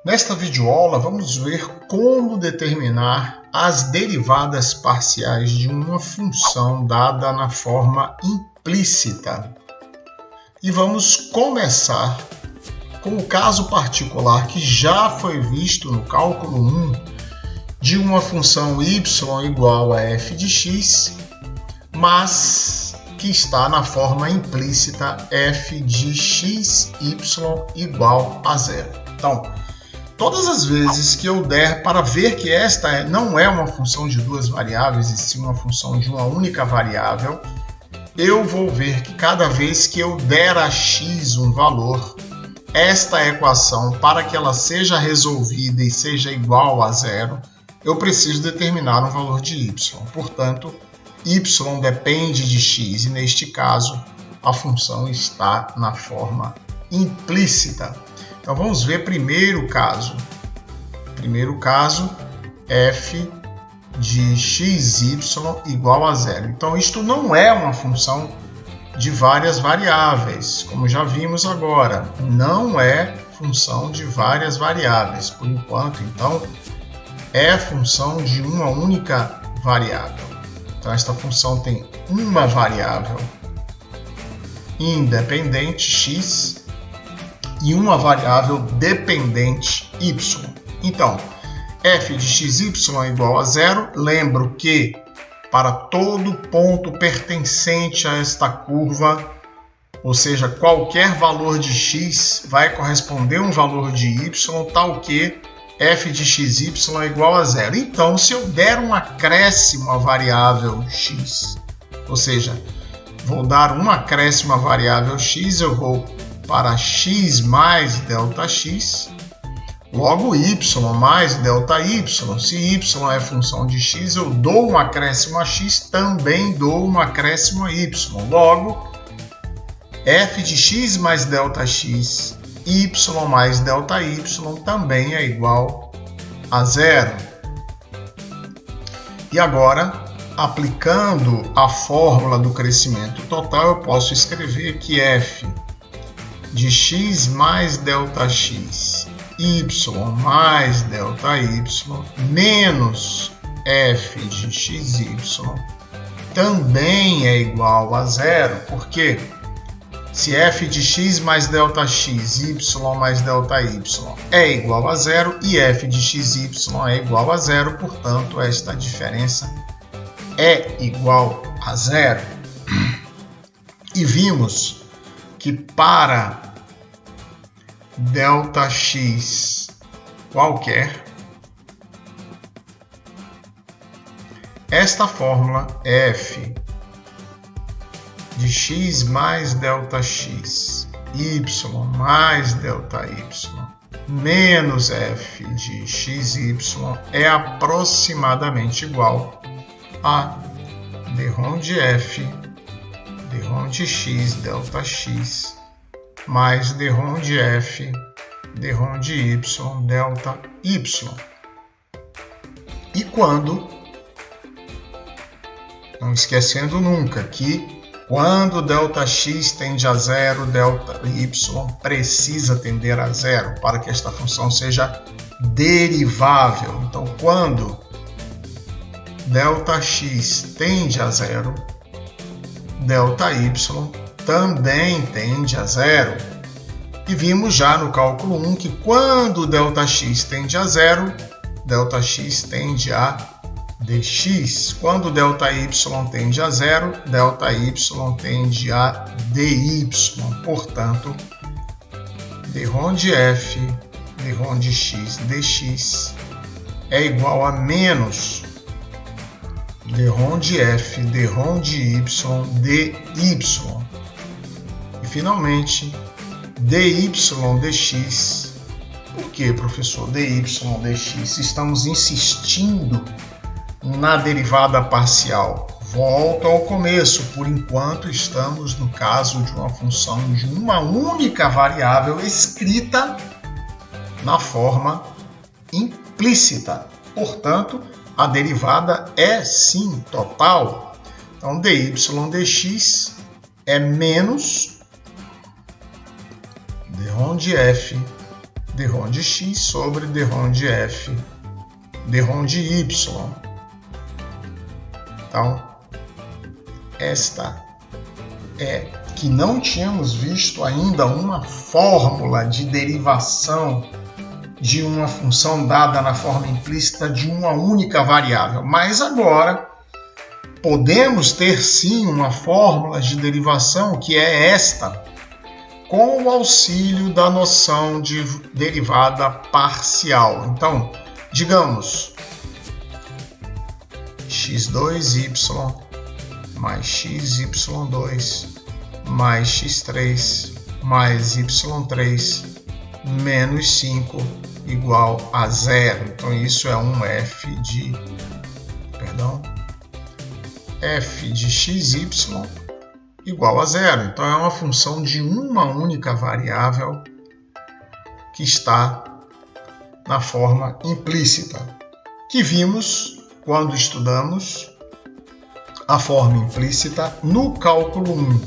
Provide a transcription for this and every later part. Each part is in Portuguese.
Nesta videoaula, vamos ver como determinar as derivadas parciais de uma função dada na forma implícita. E vamos começar com o caso particular que já foi visto no cálculo 1 de uma função y igual a f de x, mas que está na forma implícita f de xy igual a zero. Então, todas as vezes que eu der para ver que esta não é uma função de duas variáveis, e sim uma função de uma única variável, eu vou ver que cada vez que eu der a x um valor, esta equação, para que ela seja resolvida e seja igual a zero, eu preciso determinar um valor de y. Portanto, y depende de x, e neste caso, a função está na forma implícita. Então vamos ver primeiro caso. Primeiro caso, f de xy igual a zero. Então isto não é uma função de várias variáveis, como já vimos agora. Não é função de várias variáveis, por enquanto. Então é função de uma única variável. Então esta função tem uma variável independente x e uma variável dependente y. Então, f de xy igual a zero. Lembro que para todo ponto pertencente a esta curva, ou seja, qualquer valor de x vai corresponder a um valor de y, tal que f de xy é igual a zero. Então, se eu der um acréscimo à variável x, ou seja, vou dar um acréscimo à variável x, eu vou para x mais Δx, logo y mais Δy. Se y é função de x, eu dou um acréscimo a x, também dou um acréscimo a y. Logo, f de x mais Δx, y mais Δy também é igual a zero. E agora, aplicando a fórmula do crescimento total, eu posso escrever que f de x mais Δx, y mais Δy, menos f de xy também é igual a zero, porque se f de x mais Δx, y mais Δy é igual a zero e f de xy é igual a zero, portanto, esta diferença é igual a zero. E vimos que para ΔX qualquer, esta fórmula f de x mais ΔX, y mais ΔY, menos f de xy é aproximadamente igual a d de f, d de x ΔX, mais d de f, d de y ΔY. E quando, não esquecendo nunca que quando ΔX tende a zero, ΔY precisa tender a zero para que esta função seja derivável. Então, quando ΔX tende a zero, ΔY também tende a zero. E vimos já no cálculo 1 que quando ΔX tende a zero, ΔX tende a dx. Quando ΔY tende a zero, ΔY tende a dy. Portanto, d de f, d de x dx é igual a menos d de f, d de y dy. E finalmente, dy dx. Por que, professor, dy dx? Estamos insistindo na derivada parcial. Volto ao começo. Por enquanto, estamos no caso de uma função de uma única variável escrita na forma implícita. Portanto, a derivada é sim total. Então, dy dx é menos d de f, dρ de x sobre dρ de f, dρ de y. Então, esta é que não tínhamos visto ainda uma fórmula de derivação de uma função dada na forma implícita de uma única variável. Mas agora podemos ter sim uma fórmula de derivação que é esta, com o auxílio da noção de derivada parcial. Então, digamos, x2y mais xy2 mais x3 mais y3 menos 5 igual a zero. Então, isso é um f de xy igual a zero. Então, é uma função de uma única variável que está na forma implícita, que vimos quando estudamos a forma implícita no cálculo 1.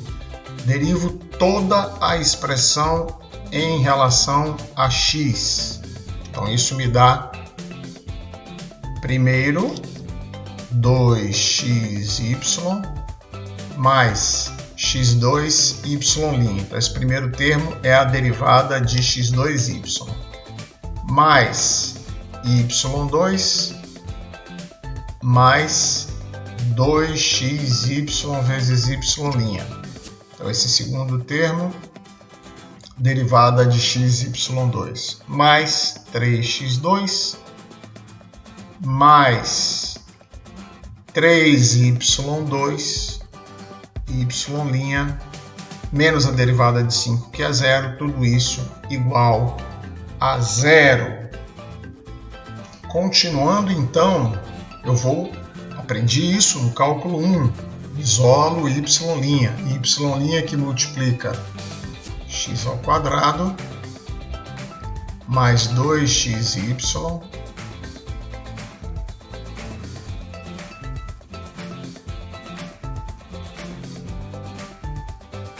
Derivo toda a expressão em relação a x. Então, isso me dá, primeiro, 2xy mais x2y'. Então, esse primeiro termo é a derivada de x2y, mais y2 mais 2xy vezes y'. Então, esse segundo termo, derivada de xy2, mais 3x2 mais 3y2 y' menos a derivada de 5, que é zero, tudo isso igual a zero. Continuando, então, aprendi isso no cálculo 1, isolo y', y' que multiplica x ao quadrado mais 2xy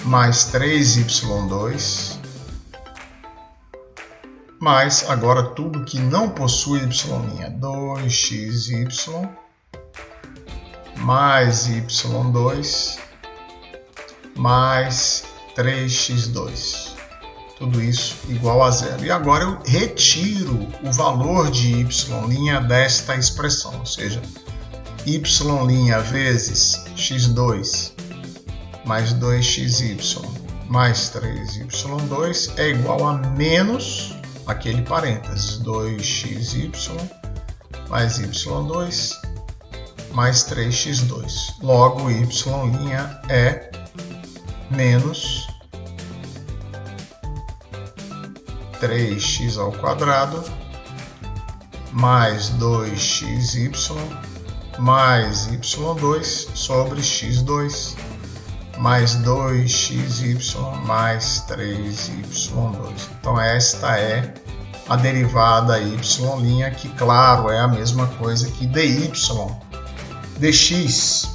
mais 3y2 mais, agora, tudo que não possui y', 2xy mais y2 mais 3x2. Tudo isso igual a zero. E agora eu retiro o valor de y' desta expressão, ou seja, y' vezes x2 mais 2xy mais 3y2 é igual a menos aquele parênteses, 2xy mais y2 mais 3x2. Logo, y' é menos 3x ao quadrado mais 2xy mais y2 sobre x2 mais 2xy mais 3y2. Então, esta é a derivada y', que, claro, é a mesma coisa que dy dx.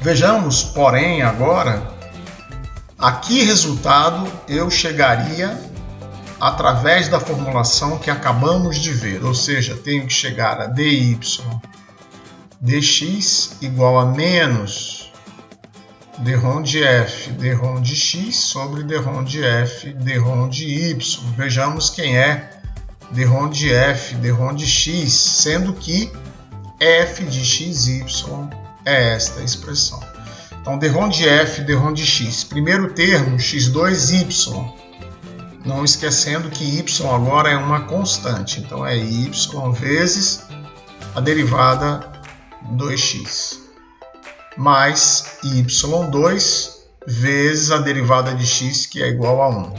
Vejamos, porém, agora, a que resultado eu chegaria através da formulação que acabamos de ver, ou seja, tenho que chegar a dy dx igual a menos dρ de f, dρ de x sobre dρ de f, dρ de y. Vejamos quem é dρ de f, dρ de x, sendo que f de xy é esta expressão. Então, dρ de f, dρ de x. Primeiro termo, x2y. Não esquecendo que y agora é uma constante. Então, é y vezes a derivada 2x. Mais y2 vezes a derivada de x, que é igual a 1.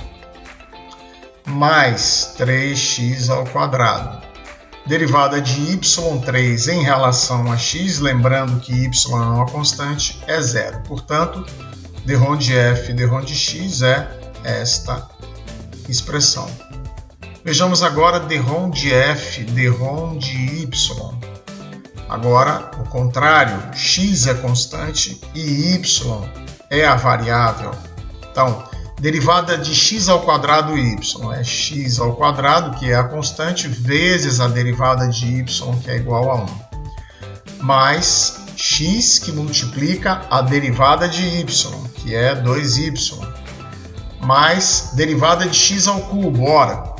Mais 3x ao quadrado. Derivada de y3 em relação a x, lembrando que y é uma constante, é zero. Portanto, dρ de f, dρ de x é esta expressão. Vejamos agora dρ de f, dρ de y. Agora, o contrário, x é constante e y é a variável. Então, derivada de x ao quadrado y é x ao quadrado, que é a constante, vezes a derivada de y, que é igual a 1, mais x que multiplica a derivada de y, que é 2y, mais derivada de x ao cubo. Ora,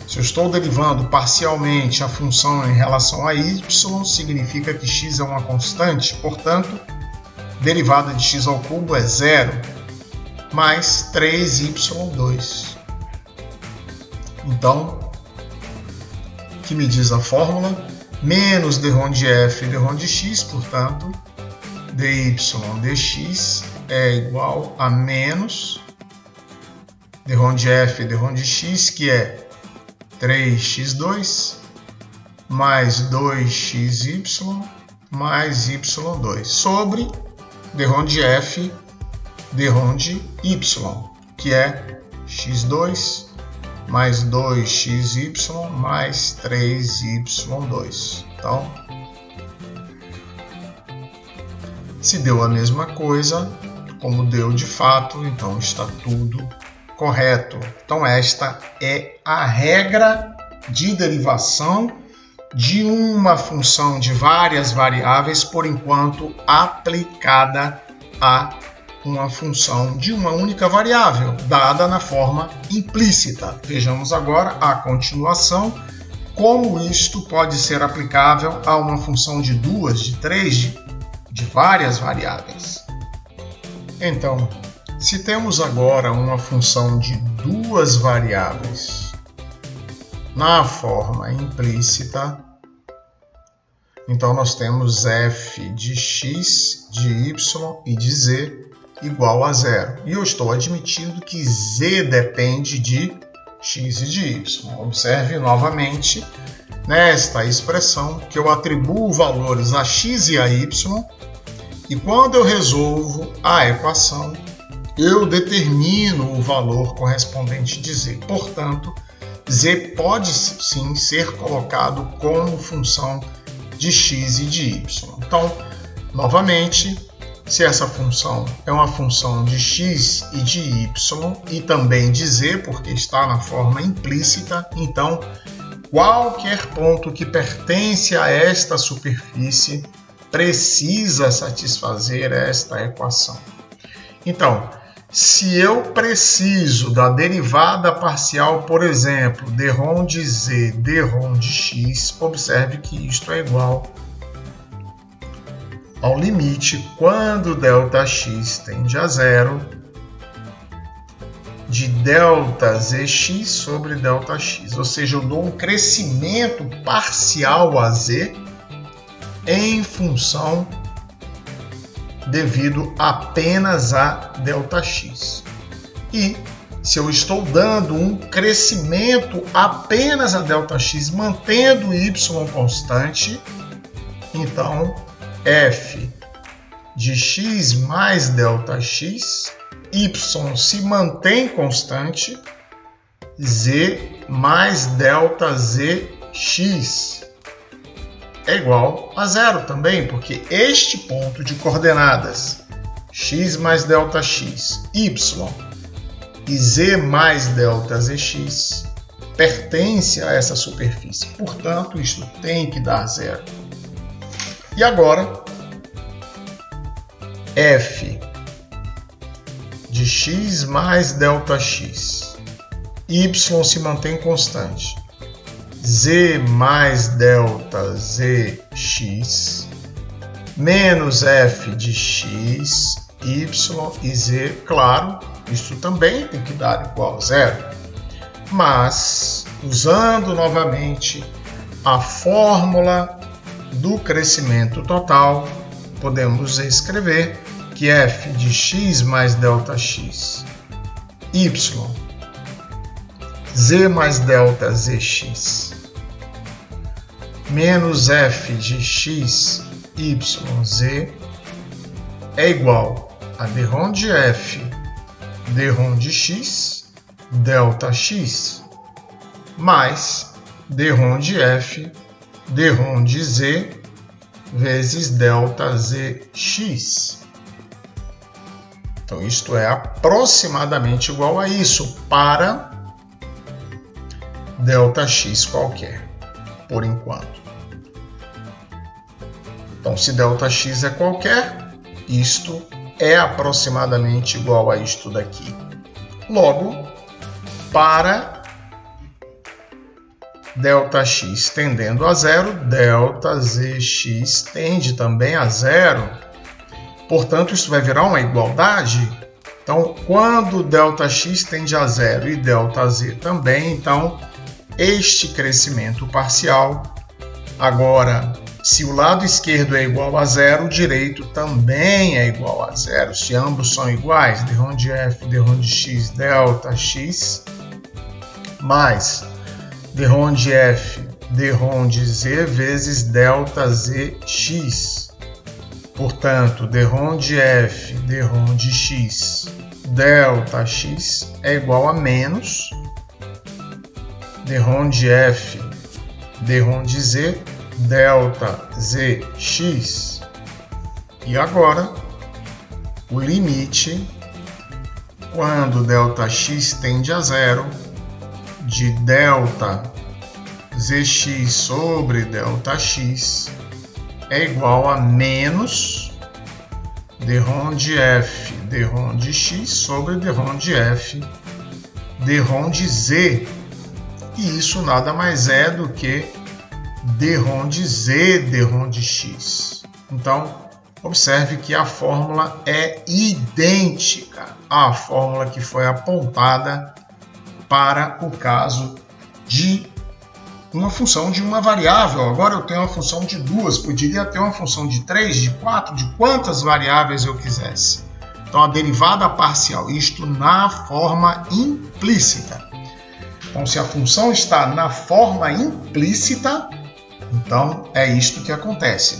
se eu estou derivando parcialmente a função em relação a y, significa que x é uma constante, portanto, derivada de x ao cubo é 0, mais 3y2. Então, o que me diz a fórmula? Menos d rho de f d rho de x, portanto, dy dx é igual a menos d rho de f d rho de x, que é 3x2 mais 2xy mais y2 sobre d rho de f d rho de y, que é x2 mais 2xy mais 3y2. Então, se deu a mesma coisa, como deu de fato, então está tudo correto. Então, esta é a regra de derivação de uma função de várias variáveis, por enquanto aplicada a uma função de uma única variável, dada na forma implícita. Vejamos agora a continuação, como isto pode ser aplicável a uma função de 2, de 3, de várias variáveis. Então, se temos agora uma função de 2 variáveis na forma implícita, então nós temos f de x, de y e de z igual a 0. E eu estou admitindo que z depende de x e de y. Observe novamente nesta expressão que eu atribuo valores a x e a y, e quando eu resolvo a equação, eu determino o valor correspondente de z. Portanto, z pode sim ser colocado como função de x e de y. Então, novamente, se essa função é uma função de x e de y e também de z, porque está na forma implícita, então qualquer ponto que pertence a esta superfície precisa satisfazer esta equação. Então, se eu preciso da derivada parcial, por exemplo, d rho de z, d rho de x, observe que isto é igual ao limite, quando ΔX tende a 0, de ΔZx sobre ΔX. Ou seja, eu dou um crescimento parcial a z em função devido apenas a ΔX. E se eu estou dando um crescimento apenas a ΔX, mantendo o y constante, então f de x mais ΔX, y se mantém constante, z mais ΔZx é igual a 0 também, porque este ponto de coordenadas x mais ΔX, y e z mais ΔZx pertence a essa superfície. Portanto, isto tem que dar 0. E agora, f de x mais ΔX, y se mantém constante, z mais ΔZx, menos f de x, y e z, claro, isso também tem que dar igual a 0. Mas, usando novamente a fórmula do crescimento total, podemos escrever que f de x mais ΔX, y, z mais ΔZx, menos f de x, y, z é igual a d rho de f, d rho de x, ΔX, mais d rho de f, d rho de z, vezes ΔZx. Então, isto é aproximadamente igual a isso para ΔX qualquer, por enquanto. Então, se ΔX é qualquer, isto é aproximadamente igual a isto daqui. Logo, para ΔX tendendo a zero, ΔZX tende também a zero. Portanto, isso vai virar uma igualdade. Então, quando ΔX tende a zero e ΔZ também, então, este crescimento parcial, agora, se o lado esquerdo é igual a zero, o direito também é igual a zero. Se ambos são iguais, dρ de f, dρ de x, ΔX, mais dρ de f, dρ de z vezes ΔZX. Portanto, dρ de f, dρ de x, ΔX é igual a menos dρ de f, dρ de z, ΔZX. E agora, o limite, quando ΔX tende a zero, de ΔZX sobre ΔX é igual a menos dρ de f, dρ de x sobre dρ de f, dρ de z. E isso nada mais é do que dρ de z, dρ de x. Então, observe que a fórmula é idêntica à fórmula que foi apontada para o caso de uma função de uma variável. Agora eu tenho uma função de duas, poderia ter uma função de 3, de 4, de quantas variáveis eu quisesse. Então, a derivada parcial, isto na forma implícita. Então, se a função está na forma implícita, então é isto que acontece.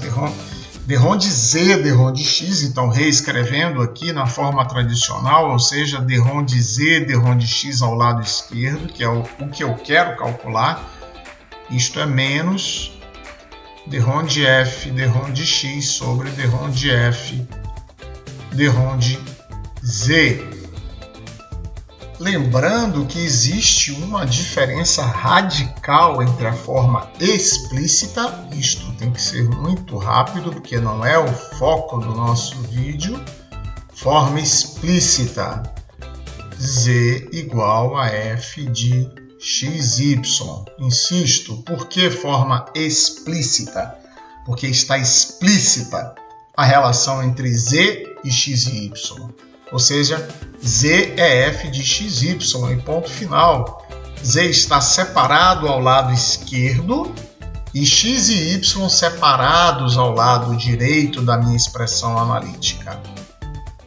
dρ de z, dρ de x, então reescrevendo aqui na forma tradicional, ou seja, dρ de z, dρ de x ao lado esquerdo, que é o que eu quero calcular. Isto é menos dρ de f, dρ de x sobre dρ de f, dρ de z. Lembrando que existe uma diferença radical entre a forma explícita, isto tem que ser muito rápido porque não é o foco do nosso vídeo, forma explícita, z igual a f de xy. Insisto, por que forma explícita? Porque está explícita a relação entre z e xy. Ou seja, z é f de xy e ponto final. Z está separado ao lado esquerdo e x e y separados ao lado direito da minha expressão analítica.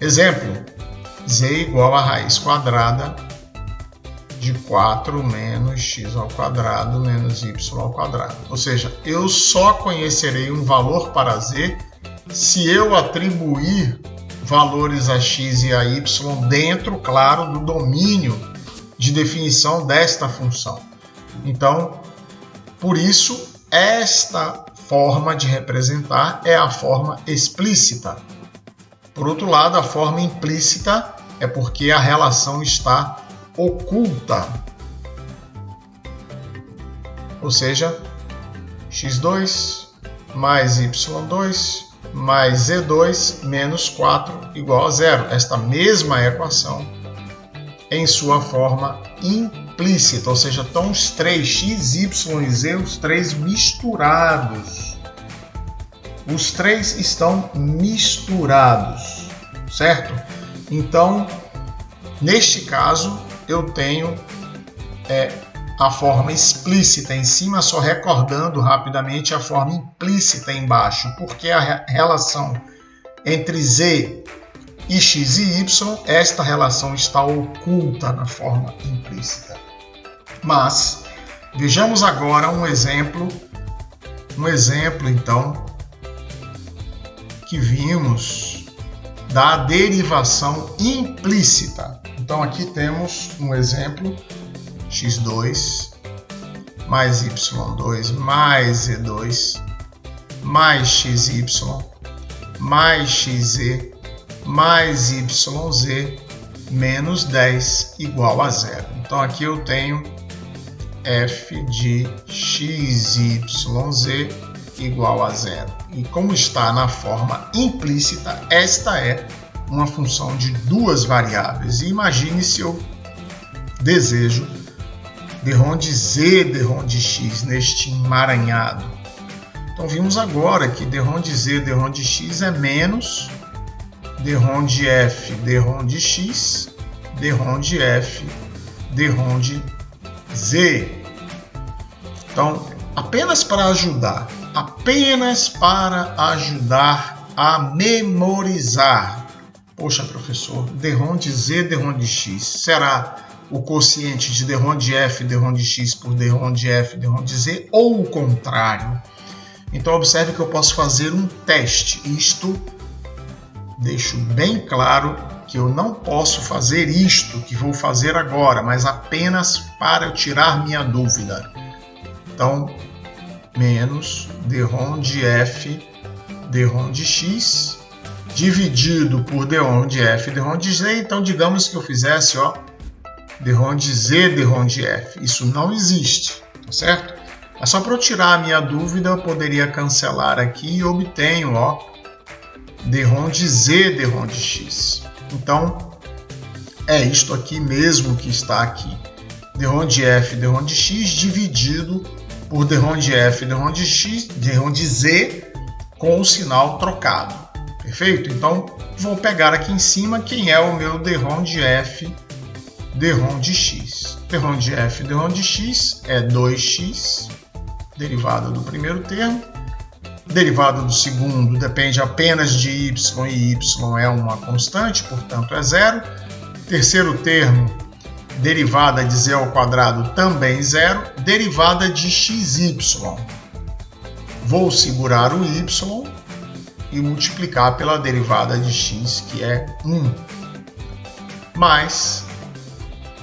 Exemplo, z igual a raiz quadrada de 4 menos x ao quadrado menos y ao quadrado. Ou seja, eu só conhecerei um valor para z se eu atribuir valores a x e a y dentro, claro, do domínio de definição desta função. Então, por isso, esta forma de representar é a forma explícita. Por outro lado, a forma implícita é porque a relação está oculta. Ou seja, x2 mais y2 mais z2 menos 4 igual a zero. Esta mesma equação em sua forma implícita, ou seja, estão os três, x, y e z, os três misturados. Os três estão misturados, certo? Então, neste caso, eu tenho a forma explícita em cima, só recordando rapidamente a forma implícita embaixo, porque a relação entre z e x e y, esta relação está oculta na forma implícita. Mas, vejamos agora um exemplo então, que vimos da derivação implícita. Então, aqui temos um exemplo, x2 mais y2 mais z2 mais xy mais xz mais yz menos 10 igual a zero. Então aqui eu tenho f de xyz igual a zero. E como está na forma implícita, esta é uma função de duas variáveis. E imagine se eu desejo derrom de z, derrom de x neste emaranhado. Então vimos agora que derrom de z, derrom de x é menos derrom de f, derrom de x, derrom de f, derrom de z. Então, apenas para ajudar a memorizar. Poxa, professor, derrom de z, derrom de x será o quociente de derrom de f, derrom de x por derrom de f, derrom de z, ou o contrário? Então, observe que eu posso fazer um teste. Isto deixo bem claro que eu não posso fazer isto que vou fazer agora, mas apenas para eu tirar minha dúvida. Então, menos derrom de f, derrom de x, dividido por derrom de f, derrom de z. Então, digamos que eu fizesse, derrom de z, derrom de f. Isso não existe, tá certo? Mas só para eu tirar a minha dúvida, eu poderia cancelar aqui e obtenho, derrom de z, derrom de x. Então, é isto aqui mesmo que está aqui. Derrom de f, derrom de x, dividido por derrom de f, derrom de x, derrom de z, com o sinal trocado. Perfeito? Então, vou pegar aqui em cima quem é o meu derrom de f, derrom de x. Derrom de f, derrom de x é 2x, derivada do primeiro termo. Derivada do segundo depende apenas de y, e y é uma constante, portanto é zero. Terceiro termo, derivada de z ao quadrado também zero. Derivada de xy. Vou segurar o y e multiplicar pela derivada de x, que é 1. Mais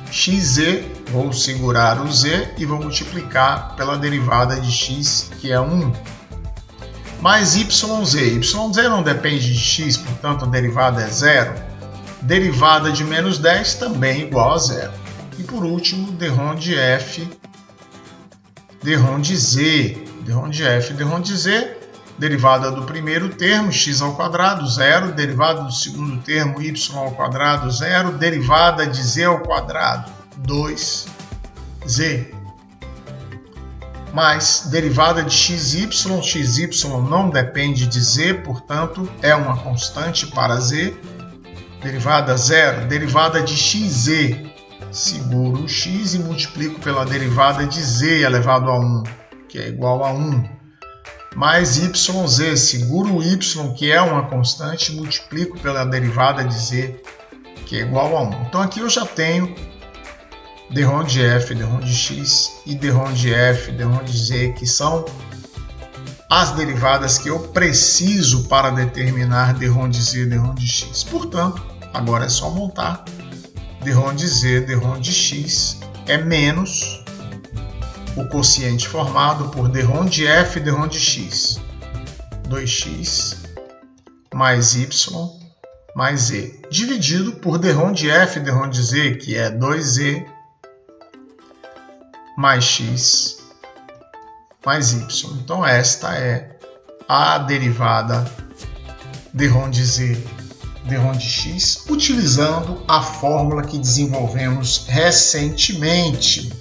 xz, vou segurar o z e vou multiplicar pela derivada de x, que é 1. Mais yz. Yz não depende de x, portanto a derivada é zero. Derivada de menos 10 também igual a zero. E por último, derrom de f, derrom de z. Derrom de f, derrom de z. Derivada do primeiro termo, x ao quadrado, zero. Derivada do segundo termo, y ao quadrado, zero. Derivada de z ao quadrado, 2z. Mais derivada de xy. Xy não depende de z, portanto, é uma constante para z. Derivada zero. Derivada de xz. Seguro o x e multiplico pela derivada de z elevado a 1, que é igual a 1. Mais yz. Seguro o y, que é uma constante, e multiplico pela derivada de z, que é igual a 1. Então, aqui eu já tenho derrom de f, derrom de x e derrom de f, derrom de z, que são as derivadas que eu preciso para determinar derrom de z, derrom de x. Portanto, agora é só montar. Derrom de z, derrom de x é menos o quociente formado por derrom de f, derrom de x, 2x mais y mais z, dividido por derrom de f, derrom de z, que é 2z mais x mais y. Então, esta é a derivada derrom de z, derrom de x, utilizando a fórmula que desenvolvemos recentemente.